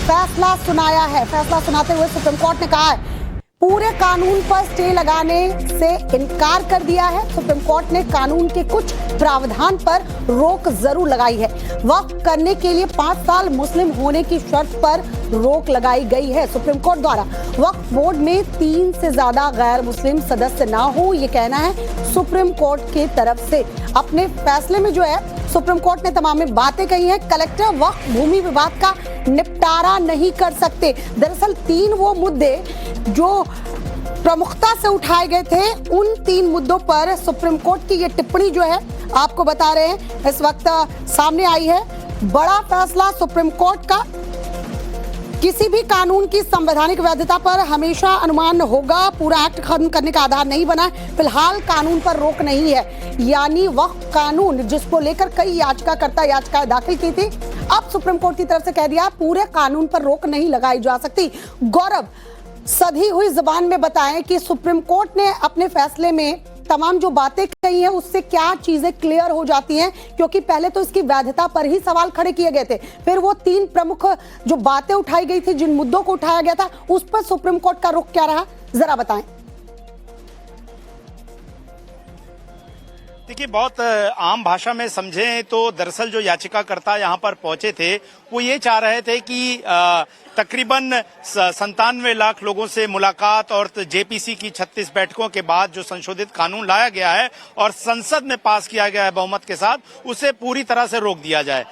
फैसला सुनाया है। फैसला सुनाते हुए सुप्रीम कोर्ट ने कहा है पूरे कानून पर स्टे लगाने से इनकार कर दिया है। सुप्रीम कोर्ट ने कानून के कुछ प्रावधान पर रोक जरूर लगाई है। वक्फ करने के लिए 5 साल मुस्लिम होने की शर्त पर रोक लगाई गई है। सुप्रीम कोर्ट द्वारा वक्फ बोर्ड में 3 से ज्यादा गैर मुस्लिम सदस्य ना हो, ये कहना है सुप्रीम कोर्ट की तरफ से। अपने फैसले में जो है सुप्रीम कोर्ट ने तमाम बातें कही हैं। कलेक्टर वक्फ भूमि विवाद का निपटारा नहीं कर सकते। दरअसल 3 वो मुद्दे जो प्रमुखता से उठाए गए थे, उन 3 मुद्दों पर सुप्रीम कोर्ट की ये टिप्पणी जो है आपको बता रहे हैं इस वक्त सामने आई है। बड़ा फैसला सुप्रीम कोर्ट का। किसी भी कानून की संवैधानिक वैधता पर हमेशा अनुमान होगा, पूरा एक्ट खत्म करने का आधार नहीं बना। फिलहाल कानून पर रोक नहीं है, यानी वक्फ कानून जिसको लेकर कई याचिकाएं दाखिल की थी, अब सुप्रीम कोर्ट की तरफ से कह दिया पूरे कानून पर रोक नहीं लगाई जा सकती। गौरव, सधी हुई जुबान में बताएं कि सुप्रीम कोर्ट ने अपने फैसले में तमाम जो बातें कही हैं उससे क्या चीजें क्लियर हो जाती हैं, क्योंकि पहले तो इसकी वैधता पर ही सवाल खड़े किए गए थे, फिर वो 3 प्रमुख जो बातें उठाई गई थी, जिन मुद्दों को उठाया गया था, उस पर सुप्रीम कोर्ट का रुख क्या रहा, जरा बताएं। देखिए, बहुत आम भाषा में समझें तो दरअसल जो याचिकाकर्ता यहाँ पर पहुंचे थे वो ये चाह रहे थे कि तकरीबन 97 लाख लोगों से मुलाकात और जेपीसी की 36 बैठकों के बाद जो संशोधित कानून लाया गया है और संसद में पास किया गया है बहुमत के साथ, उसे पूरी तरह से रोक दिया जाए।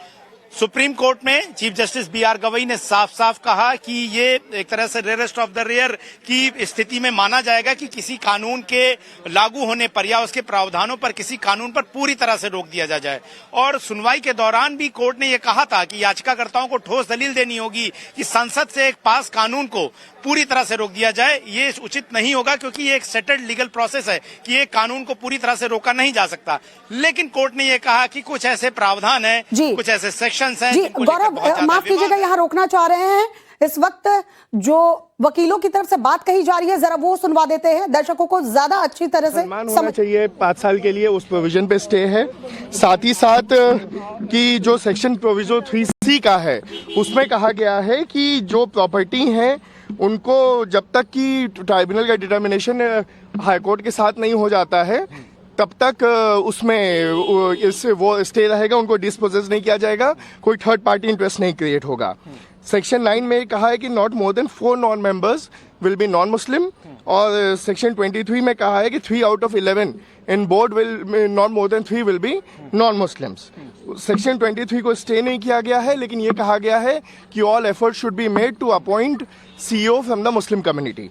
सुप्रीम कोर्ट में चीफ जस्टिस बीआर गवई ने साफ साफ कहा कि ये एक तरह से रेयरेस्ट ऑफ द रेयर की स्थिति में माना जाएगा कि किसी कानून के लागू होने पर या उसके प्रावधानों पर किसी कानून पर पूरी तरह से रोक दिया जाए। और सुनवाई के दौरान भी कोर्ट ने यह कहा था कि याचिकाकर्ताओं को ठोस दलील देनी होगी कि संसद से एक पास कानून को पूरी तरह से रोक दिया जाए। ये उचित नहीं होगा क्योंकि ये एक सेटल्ड लीगल प्रोसेस है कि ये कानून को पूरी तरह से रोका नहीं जा सकता। लेकिन कोर्ट ने यह कहा कि कुछ ऐसे प्रावधान हैं, कुछ ऐसे सेक्शंस हैं। जी गौरव, माफ कीजिएगा, यहाँ रोकना चाह रहे हैं। इस वक्त जो वकीलों की तरफ से बात कही जा रही है, जरा वो सुनवा देते हैं, दर्शकों को ज्यादा अच्छी तरह से होना चाहिए। 5 साल के लिए उस प्रोविजन पे स्टे है। साथ ही साथ कि जो सेक्शन प्रोविजो 3C का है उसमें कहा गया है कि जो प्रॉपर्टी है उनको जब तक कि ट्राइब्यूनल का डिटर्मिनेशन हाईकोर्ट के साथ नहीं हो जाता है तब तक उसमें वो स्टे रहेगा, उनको डिस्पोजेस नहीं किया जाएगा, कोई थर्ड पार्टी इंटरेस्ट नहीं क्रिएट होगा। सेक्शन 9 में कहा है कि not more than 4 non members will be non Muslim, और सेक्शन 23 में कहा है कि 3 out of 11 in board will not more than 3 will be non Muslims. Section 23 को स्टे नहीं किया गया है, लेकिन ये कहा गया है कि all effort should be made to appoint CEO from the Muslim community.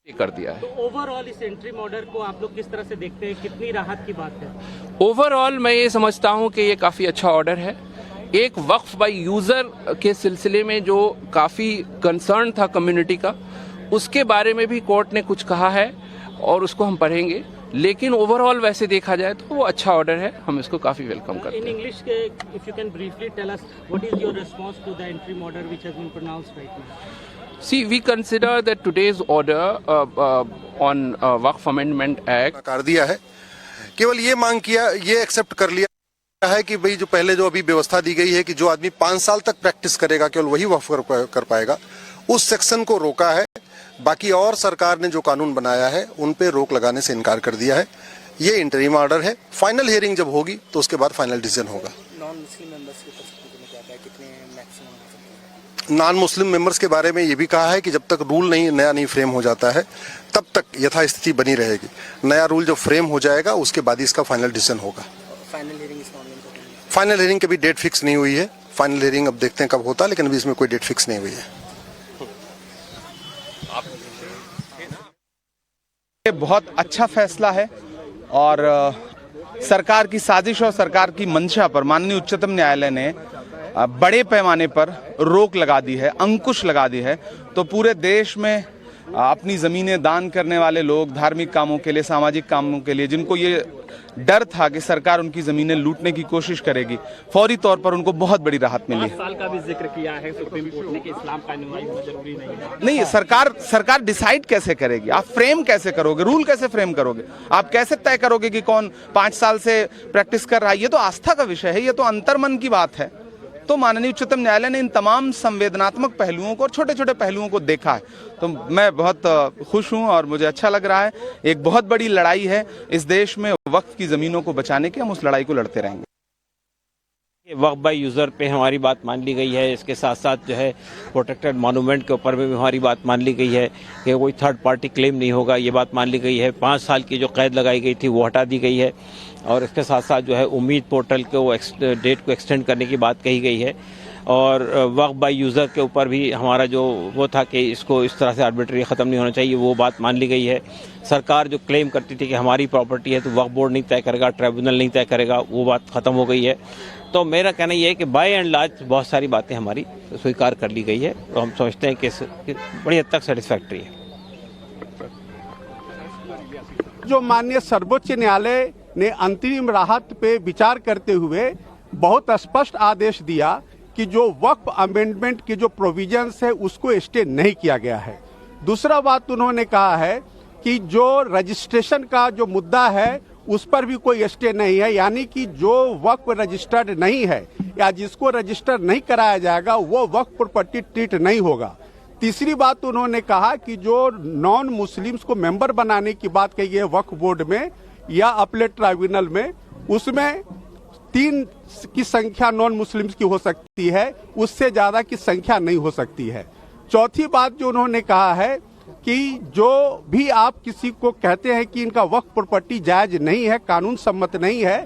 कर दिया है। तो ओवरऑल इस एंट्री ऑर्डर को आप लोग किस तरह से देखते हैं, कितनी राहत की बात है? ओवरऑल मैं ये समझता हूँ कि ये काफ़ी अच्छा ऑर्डर है। एक वक्फ बाय यूज़र के सिलसिले में जो काफ़ी कंसर्न था कम्युनिटी का, उसके बारे में भी कोर्ट ने कुछ कहा है और उसको हम पढ़ेंगे, लेकिन ओवरऑल वैसे देखा जाए तो वो अच्छा ऑर्डर है, हम इसको काफ़ी वेलकम करते हैं। In English if you can briefly tell us what is your response to the entry order which has been pronounced right now? See, we consider that today's order on Waqf Amendment Act कर दिया है। केवल ये मांग किया, ये accept कर लिया है कि भाई जो पहले जो अभी व्यवस्था दी गई है कि जो आदमी 5 साल तक प्रैक्टिस करेगा केवल वही वक्फ कर पाएगा, उस सेक्शन को रोका है। बाकी और सरकार ने जो कानून बनाया है उन पे रोक लगाने से इनकार कर दिया है। ये इंटरिम ऑर्डर है। फाइनल हियरिंग जब होगी तो उसके बाद फाइनल डिसीजन होगा। नॉन मुस्लिम मेंबर्स के बारे में ये भी कहा है कि जब तक रूल नया नहीं फ्रेम हो जाता है तब तक यथास्थिति बनी रहेगी। नया रूल जब फ्रेम हो जाएगा उसके बाद इसका फाइनल डिसीजन होगा। फाइनल हियरिंग की भी डेट फिक्स नहीं हुई है। फाइनल हियरिंग अब देखते हैं कब होता है, लेकिन अभी इसमें कोई डेट फिक्स नहीं हुई है। ये बहुत अच्छा फैसला है और सरकार की साजिश और सरकार की मंशा पर माननीय उच्चतम न्यायालय ने बड़े पैमाने पर रोक लगा दी है, अंकुश लगा दी है। तो पूरे देश में अपनी ज़मीनें दान करने वाले लोग, धार्मिक कामों के लिए, सामाजिक कामों के लिए, जिनको ये डर था कि सरकार उनकी ज़मीनें लूटने की कोशिश करेगी, फौरी तौर पर उनको बहुत बड़ी राहत मिली। 5 साल का भी जिक्र किया है सुप्रीम कोर्ट ने कि इस्लाम का नुमाई होना जरूरी नहीं है। नहीं, सरकार डिसाइड कैसे करेगी? आप फ्रेम कैसे करोगे? रूल कैसे फ्रेम करोगे? आप कैसे तय करोगे कि कौन 5 साल से प्रैक्टिस कर रहा है? ये तो आस्था का विषय है, ये तो अंतर्मन की बात है। तो माननीय उच्चतम न्यायालय ने इन तमाम संवेदनात्मक पहलुओं को और छोटे छोटे पहलुओं को देखा है। तो मैं बहुत खुश हूं और मुझे अच्छा लग रहा है। एक बहुत बड़ी लड़ाई है इस देश में वक्फ की जमीनों को बचाने की, हम उस लड़ाई को लड़ते रहेंगे। वक्फ बाय यूज़र पे हमारी बात मान ली गई है। इसके साथ साथ जो है प्रोटेक्टेड मॉन्यूमेंट के ऊपर भी हमारी बात मान ली गई है कि कोई थर्ड पार्टी क्लेम नहीं होगा, ये बात मान ली गई है। 5 साल की जो कैद लगाई गई थी वो हटा दी गई है और इसके साथ साथ जो है उम्मीद पोर्टल को डेट को एक्सटेंड करने की बात कही गई है। और वक्फ बाय यूज़र के ऊपर भी हमारा जो वो था कि इसको इस तरह से आर्बिट्री ख़त्म नहीं होना चाहिए, वो बात मान ली गई है। सरकार जो क्लेम करती थी कि हमारी प्रॉपर्टी है तो वक्फ बोर्ड नहीं तय करेगा, ट्रिब्यूनल नहीं तय करेगा, वो बात ख़त्म हो गई है। तो मेरा कहना यह है कि बाय एंड लार्ज बहुत सारी बातें हमारी स्वीकार कर ली गई है तो हम समझते हैं कि बड़ी हद तक सेटिस्फैक्ट्री है। जो माननीय सर्वोच्च न्यायालय ने अंतरिम राहत पे विचार करते हुए बहुत स्पष्ट आदेश दिया कि जो वक्फ अमेंडमेंट की जो प्रोविजंस है उसको स्टे नहीं किया गया है। दूसरा बात उन्होंने कहा है कि जो रजिस्ट्रेशन का जो मुद्दा है उस पर भी कोई स्टे नहीं है, यानी कि जो वक्फ रजिस्टर्ड नहीं है या जिसको रजिस्टर नहीं कराया जाएगा वो वक्फ प्रॉपर्टी ट्रीट नहीं होगा। तीसरी बात उन्होंने कहा कि जो नॉन मुस्लिम्स को मेंबर बनाने की बात कही है वक्फ बोर्ड में या अपीलेट ट्राइब्यूनल में, उसमें 3 की संख्या नॉन मुस्लिम्स की हो सकती है, उससे ज्यादा की संख्या नहीं हो सकती है। चौथी बात जो उन्होंने कहा है कि जो भी आप किसी को कहते हैं कि इनका वक्फ प्रॉपर्टी जायज नहीं है, कानून सम्मत नहीं है,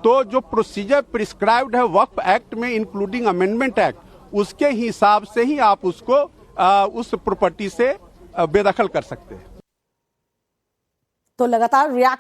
तो जो प्रोसीजर प्रिस्क्राइब्ड है वक्फ एक्ट में इंक्लूडिंग अमेंडमेंट एक्ट, उसके हिसाब से ही आप उसको उस प्रॉपर्टी से बेदखल कर सकते हैं। तो लगातार रिएक्शन